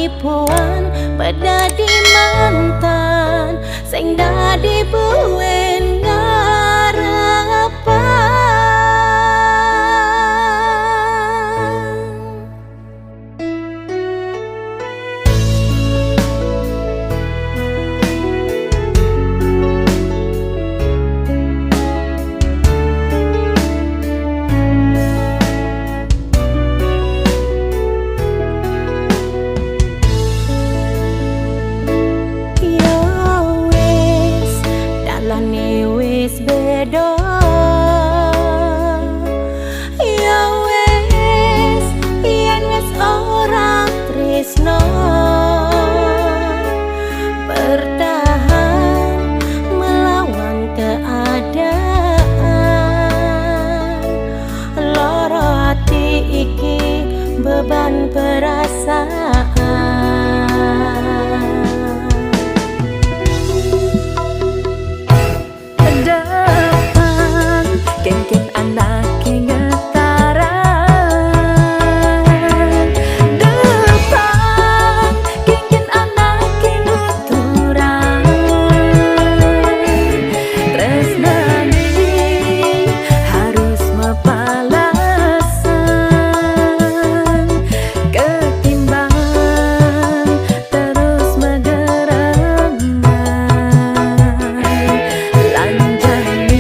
manipuan bedadi mantan sing dadi buwen ngarepan. Wis beda ya wis yen wis ora tresno bertahan melawan keadaan lara hati iki beban perasaan. Kengken anak ngetaran depan, kengken anak nuturan tresnani harus mapalasan ketimbang terus megerangan lanjani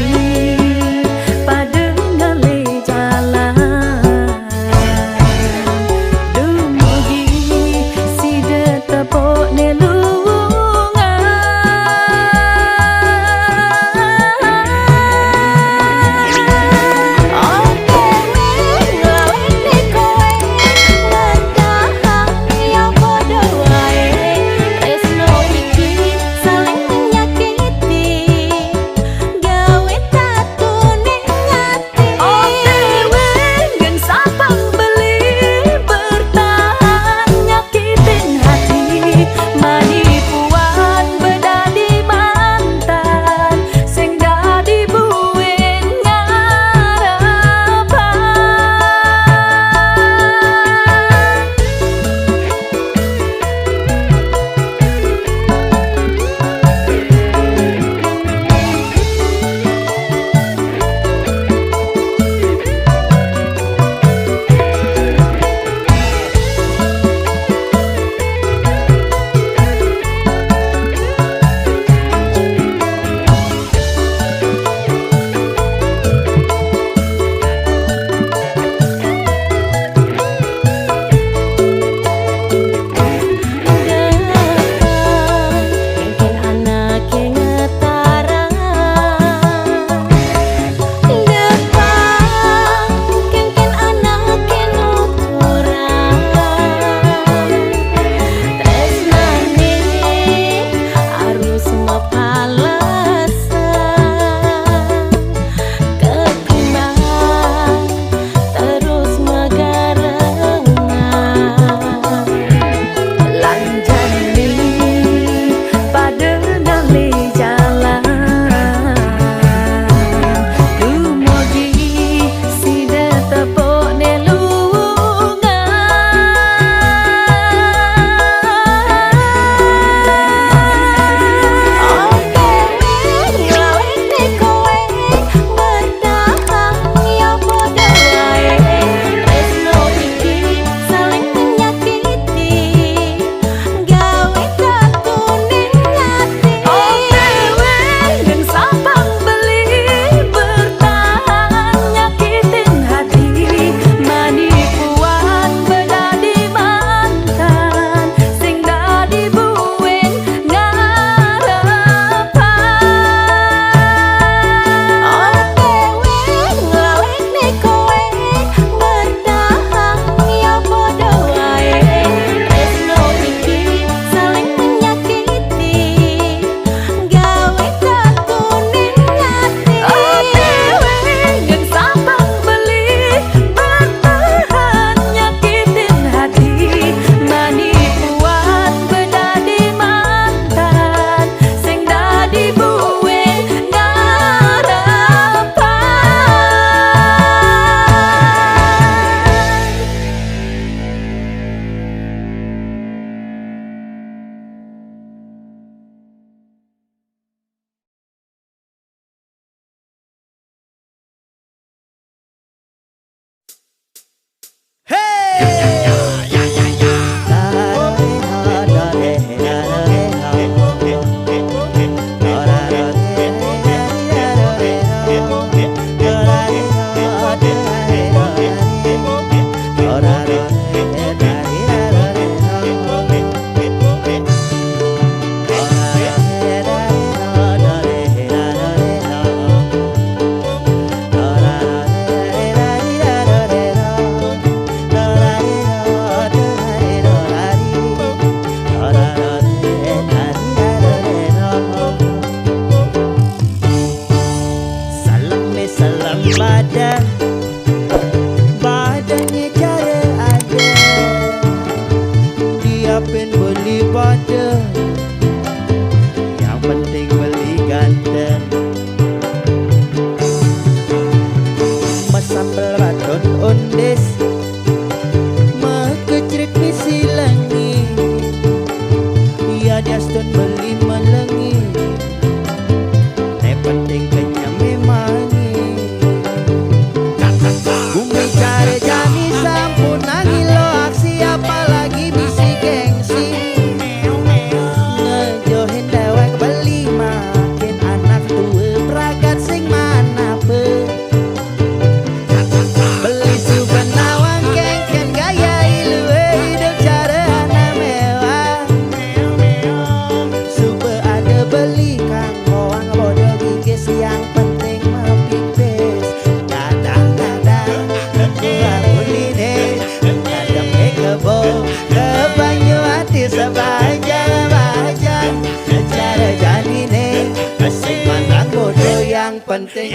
penting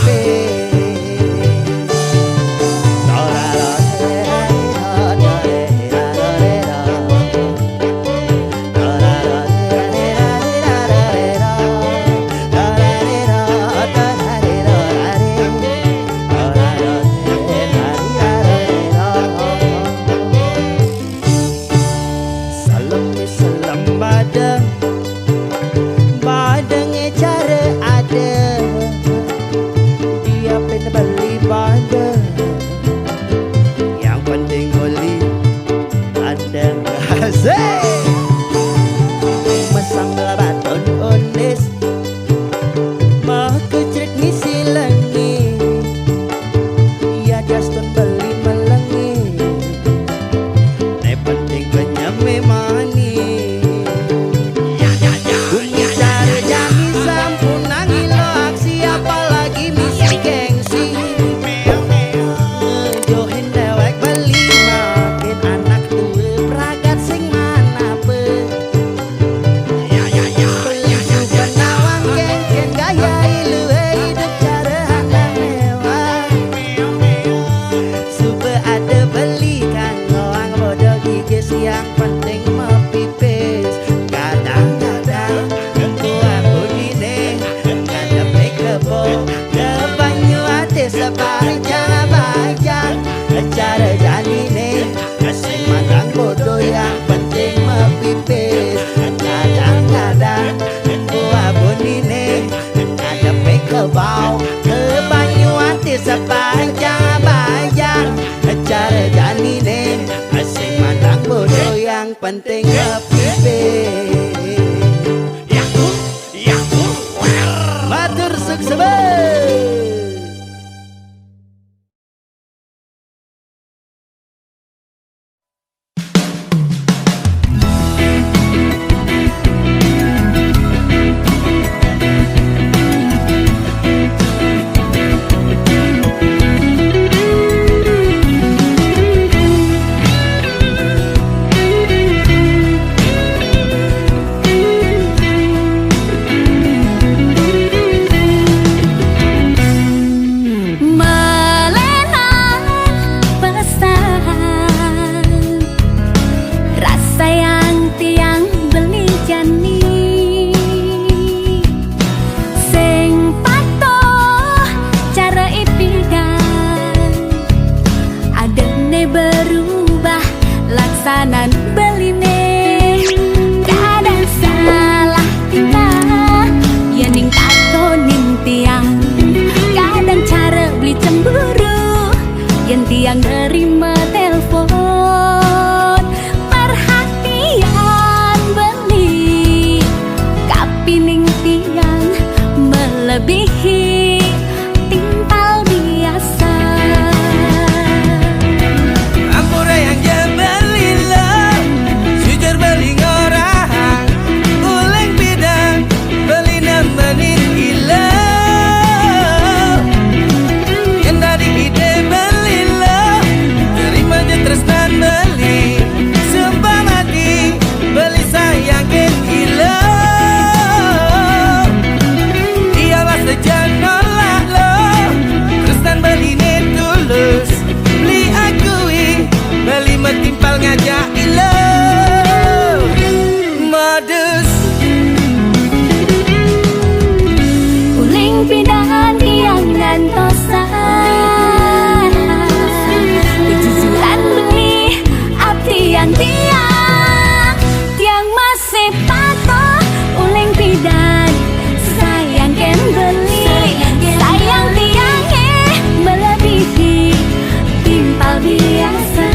pipi. Penting pipi. Matur sukses. Yang nerima telepon perhatian beli kapining tiang melebihi timpal biasa. Ampura yang jembeli lo jujur beli ngorang uleng bidang beli nemenin gila yang dari ide beli tresnan beli sumpah mati beli sayang gila dia mas sejan nolak lo tresnan beli ne tulus beli akui beli metimpal ngajak ilo modus uling pidangan tiang gantosan tiang masih patuh uling pidan sayang ken beli sayang tiangnya melebihi timpal biasa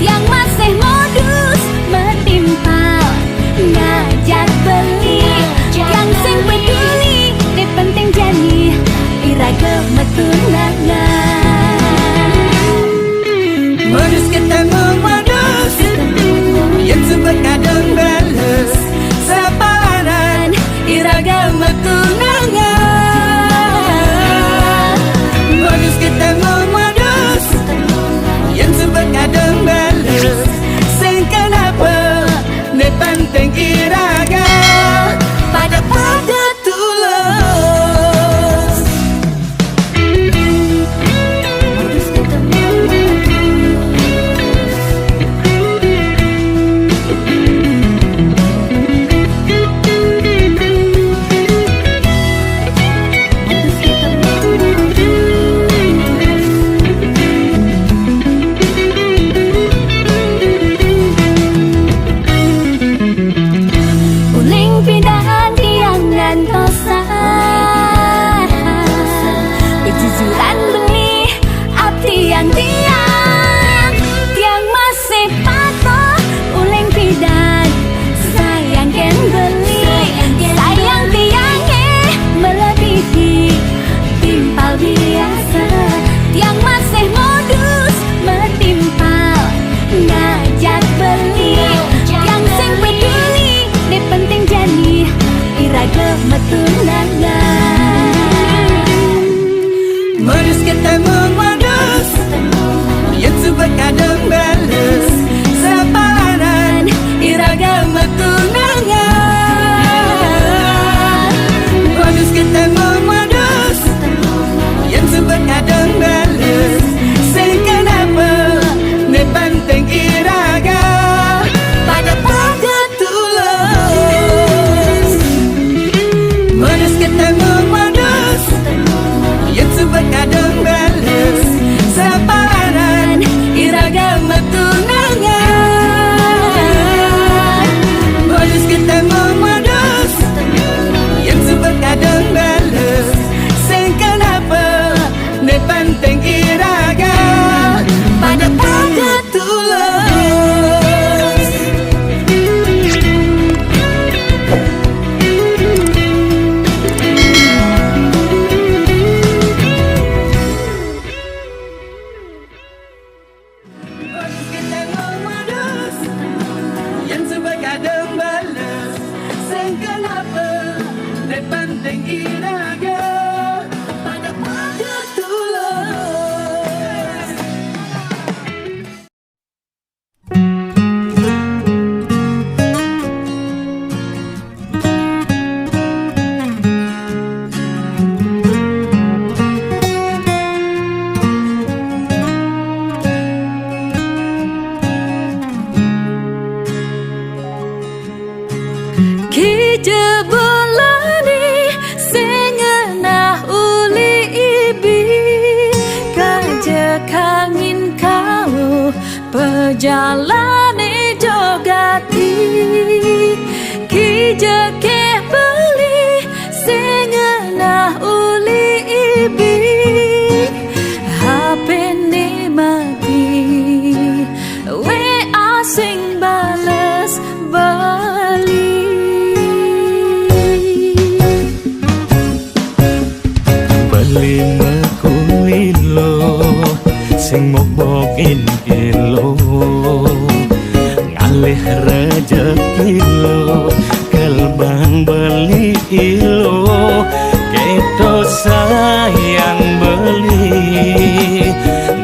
tiang masih modus metimpal ngajak beli tiang sing peduli di penting jani iraga metunangan modus ketemu modus yang sempat kadang balas sepalanan iragam tunangan modus ketemu modus yang sempat kadang balas sing kenapa ne penting iragam pada tulus metunangan. Modus ketemu modus yang coba kadang balas sepalanan iragam tunangan. Modus ketemu modus yang coba kadang balas sekenapa ne penting iraga pada tulus. Modus ketemu modus yang coba kadang balas sepalanan iragam tunangan. Modus ketemu modus yang coba kadang balas sekenapa ne penting iraga pada tulus. Modus ketemu modus yang coba kadang balas sekenapa ne penting iraga pada tulus. Ki jebulani sengenah uli ibi kaje kangin kau pejalane jogati. Ki jeke beli sengenah uli ibi HP ni mati we asing bales bali. Beli mekuilo sing mobokin kilo ngalih rejeki lo kelbang beli ilo keto sayang beli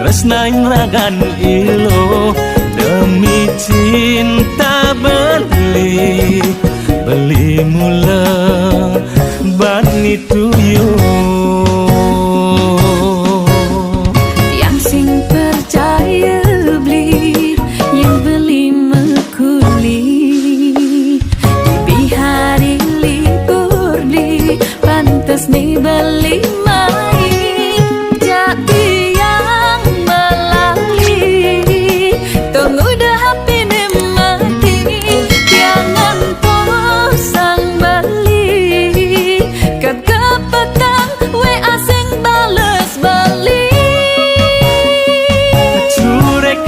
tresnain ragan ilo demi cinta beli beli mula bani tuyo. Yang sing percaya beli yang beli mekuli di hari libur beli pantas nih beli main jadi yang melalui tunggu dah HP nih mati jangan posang beli kekepekan we asing bales beli. Curek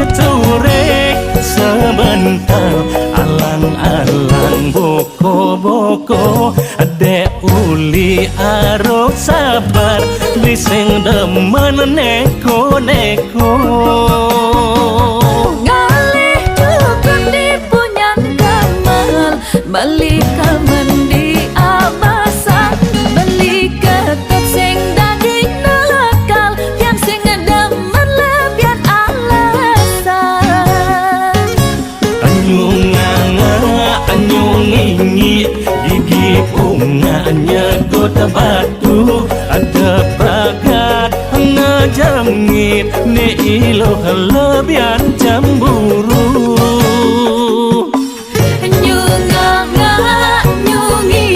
sebentar alang-alang boko-boko adek uli arok sabar bising demen neko-neko. Ngalih cukup di punyan kamal beli kamen di abasan beli ketep sing daging nelakal yang sing ngedemen lebihan alasan. Anyungi gigi bunganya kota batu ada pragat ngejengit ne ilo lebihan cemburu. Nyungi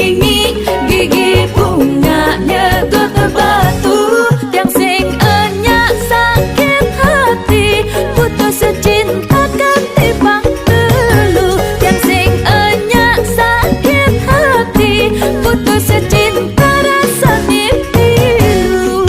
gigi bunganya kota batu yang sing enyak sakit hati putus cinta kan tibang dulu yang sing enyak sakit hati putus cinta rasa pilu.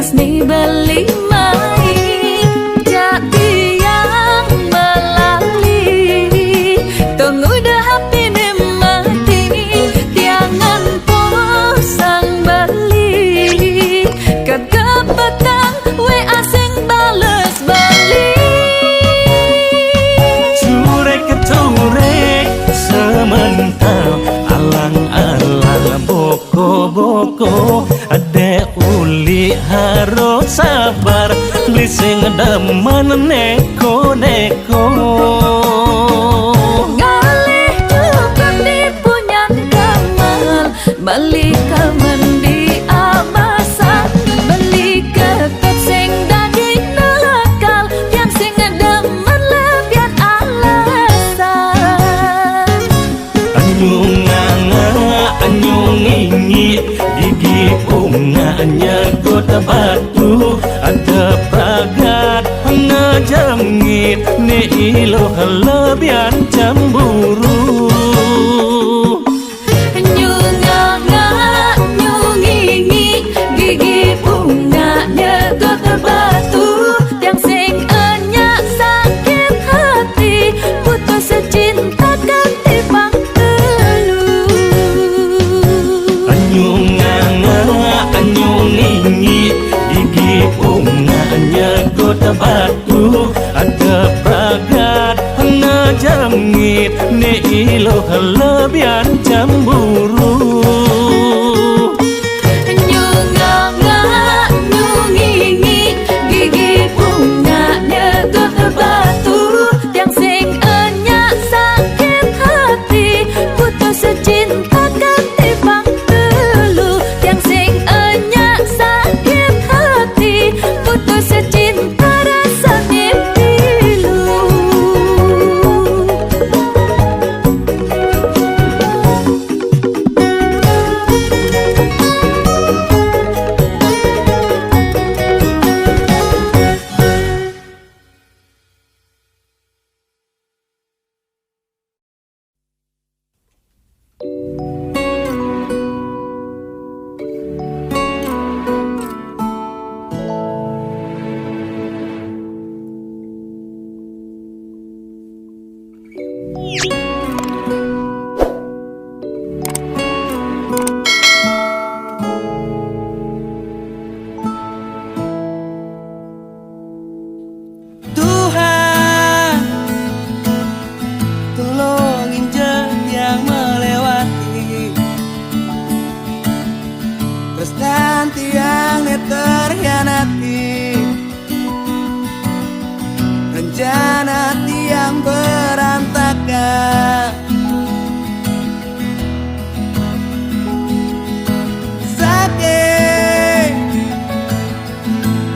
resmi beli main jadi yang melali tunggu dah happy nih mati tiangan posang beli kagak petang we asing bales beli Curek keturek sementara alang-alang boko-boko ade uli harus sabar lising demen neko-neko ngalih cukup dipunyan kamal beli kaman di abasan beli ketot sing daging nakal yang sing demen lebihan alasan anyung nganga anyung ingi gigi bunganya kota batu ada pragat ngejengit ne ilo lebihan cemburu nyunganga nyungingi gigi bunganya kota batu yang sing enyak sakit hati putus secinta ganti pangtelu anyung nganga anyung ingi gigi bunganya kota batu ada pragat ngejengit ne ilo lebihan cemburu nyunganga nyungingi gigi bunganya kota batu yang sing enyak sakit hati putus secinta ganti pangtelu yang sing enyak sakit hati putus secinta rasanya pilu Tuhan, tolong injak yang melewati terus nanti yang terhianati rencana tiang berantakan sakit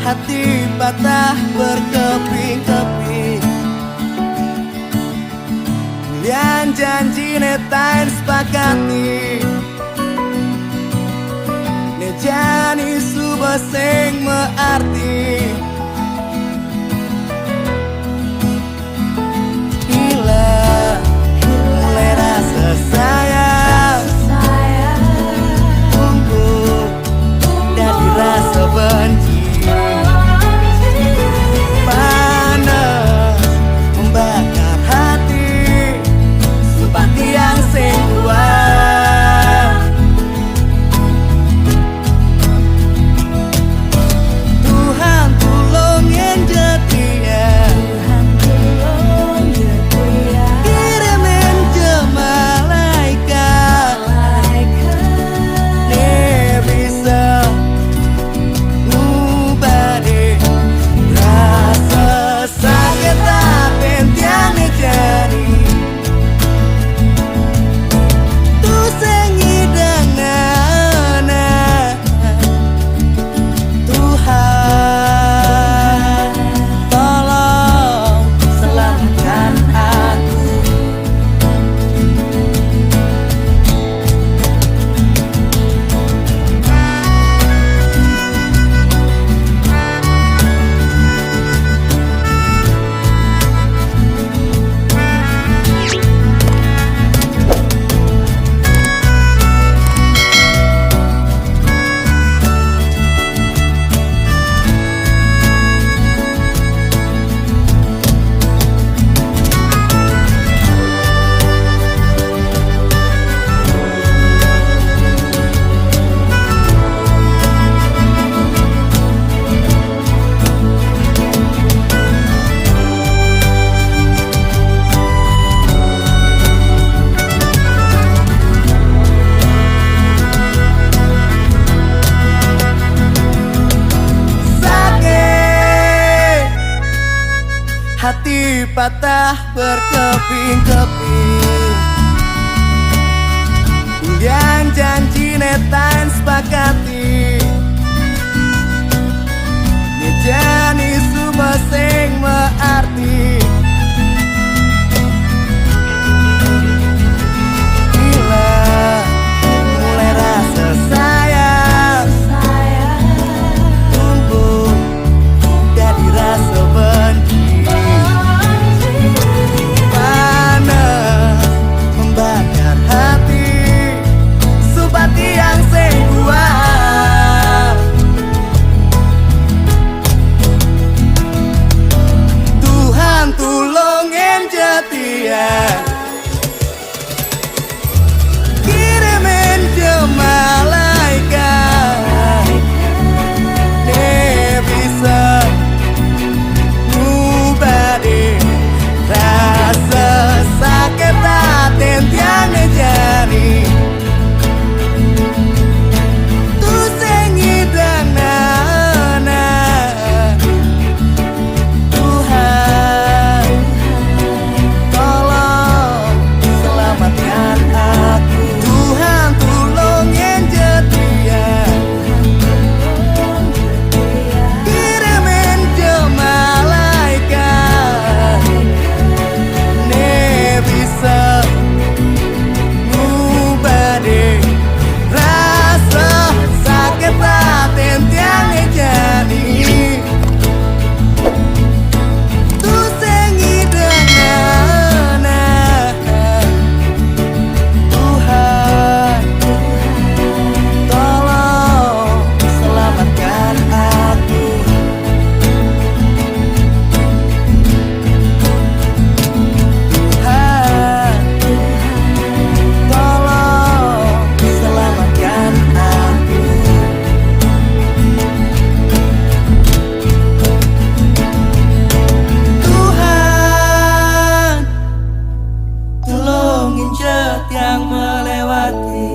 hati patah berkeping-keping yang janji netain sepakati nejani subah sing mearti hilang mulai rasa sayang tumbuh dari rasa benci panas membakar hati seperti yang sing kuat Tuhan patah berkeping-keping. Yang janji netan sepakati Nijani suba sing mearti. Bila mulai rasa sayang tumbuh dari rasa benci. Panas membakar hati subati yang sing kuat. Tuhan tulungin jatian, kirimin je malaikat. Dia bisa ngubadi rasa sakit hati yang ngejani. Tu sing ngidang nana Tuhan, tolong selamatkan aku. Tuhan tulungin jetian, kirimin je malaikat. Ne bisa ngubadi rasa sakit hati yang ngejani. Tu sing ngidang nana Tuhan, tolong selamatkan aku. Tuhan, tolong selamatkan aku. Tuhan, tolongin jet yang melewati.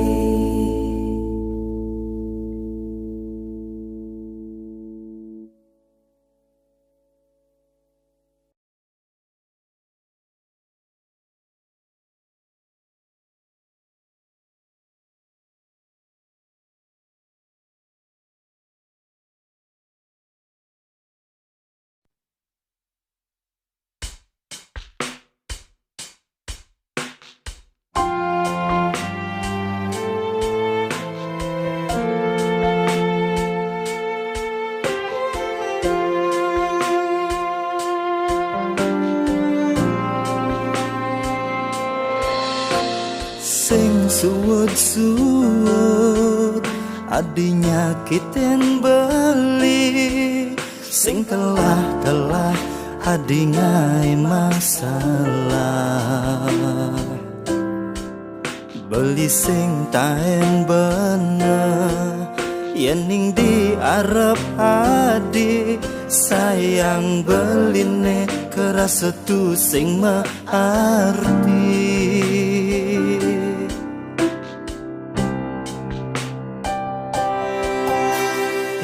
Sing suwut-suwut adinya kiten beli. Sing telah adi ngai masalah. Beli sing taen bener yening diarep adi. Sayang beline kerasa tu sing mearti.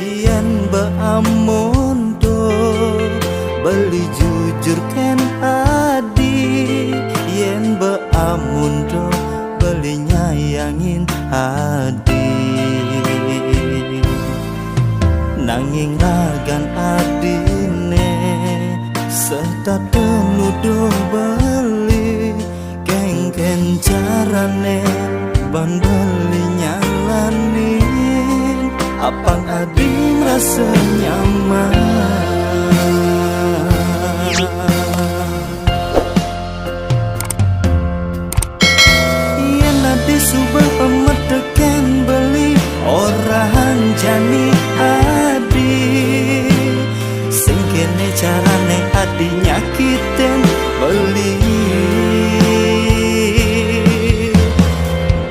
Yen beamun do beli jujur ken adi. Yen beamun do beli nyayangin adi. Nanging ragan adine sedat nuduh beli. Keng-ken carane ban beli nyalanin. Apang adi merasa nyaman. Yen adi subah pemetekan beli orang jani adi. Sing kene carane adi nyakitin beli.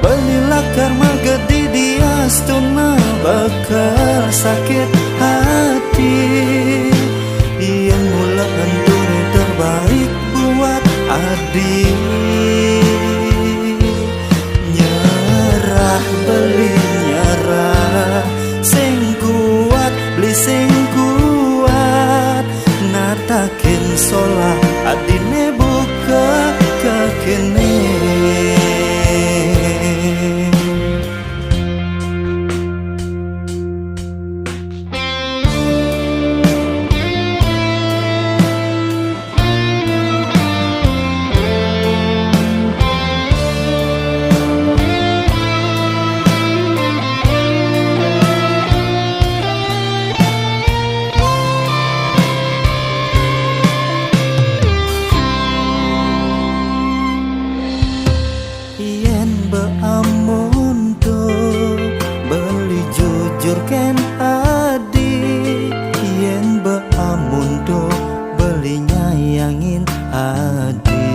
Belilah karma gede dia stuna bakal sakit hati. Yang mula antune terbaik buat adi. Nyerah beli nyerah. Sing kuat beli sing kuat. Natakin solah adine jujur ken adi yen beamundo beli nyayangin adi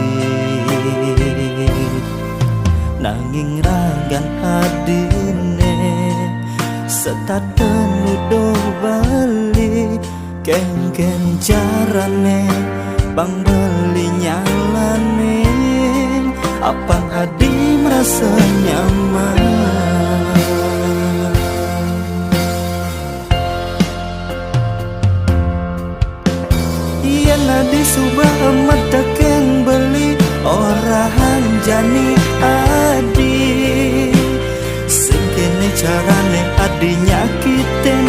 nanging ragan adine setaten udah bali ken jarane bang beli nyalane apa adi merasa nyaman iya nadi subah amat daken beli orahan jani adi sing kene carane adi nyakitin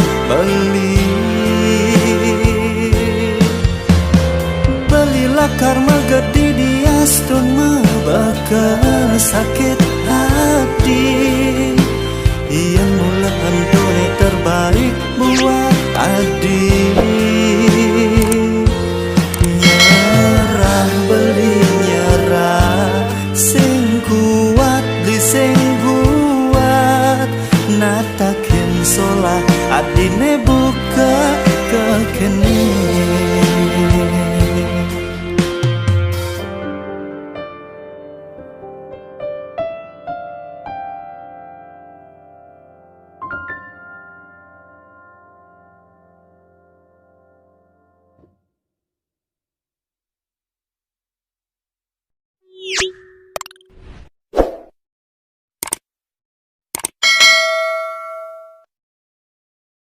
belilah karma gede diastun mah bakal sakit hati yang mula antone terbaik buat adi nyerah beli nyerah sing kuat di sing kuat natakin solah adine buka kekene